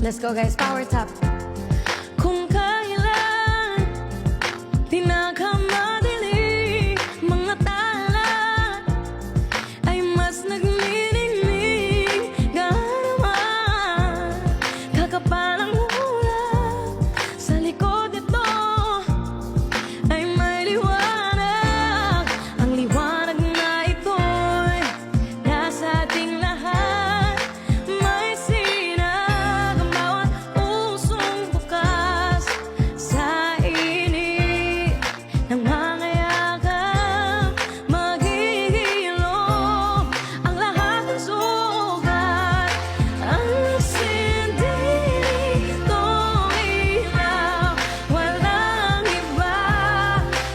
Let's go guys, power tap. Kung kailan pinakamadali mga tala ay mas nagniningning ganaman, kakapalang ulap sa likod nito ay may liwanag. Ang liwanag na ito'y nasa ating lahat. May sinag ang bawat pusong bukas sa init ng mga yakap. Maghihilom ang lahat ng sugat. Ang sindi nitong ilaw, walang iba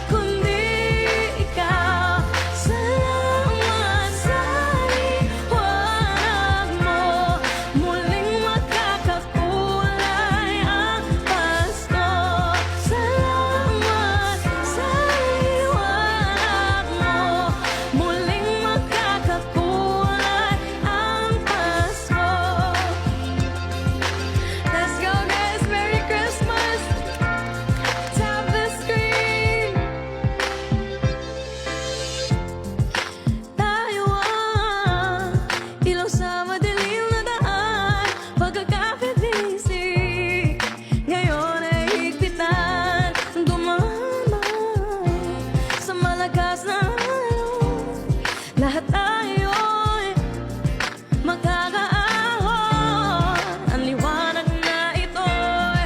kundi ikaw. Salamat sa liwanag mo, muling makakakulay ang Pasko. Salamat sa liwanag mo, muling makakakulay ang Pasko. Let's go guys, Merry Christmas! Tap the screen. Tayo ang ilaw sa madilim na daan, pagkakabisig ngayon ay higpitan. Dumamay sa malakas na alon, lahat tayo'y magkakaahon. Ang liwanag na ito'y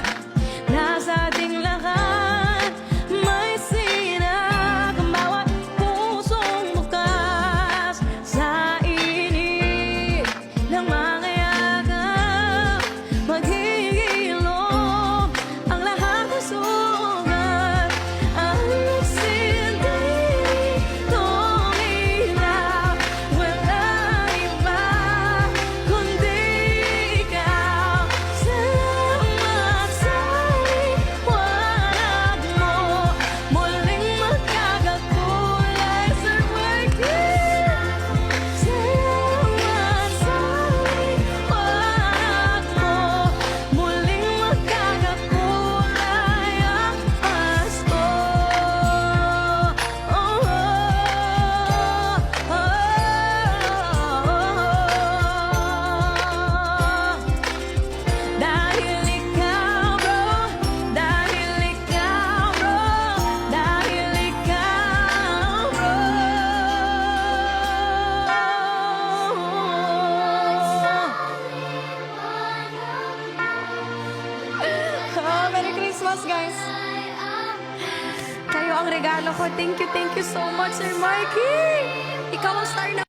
nasa ating lahat. May sinag ang bawat pusong bukas sa init ng mga yakap. Maghihilom ang lahat ng sugat. Ang sindi nitong ilaw, walang iba kundi ikaw. Salamat sa liwanag mo, muling magkakakulay sa working. Salamat sa liwanag mo, muling magkakakulay ang Pasko. Dahil ikaw bro, dahil ikaw bro, dahil ikaw bro. Merry Christmas guys. Kayo ang regalo ko. Thank you so much Sir Mikey. Ikaw ang star na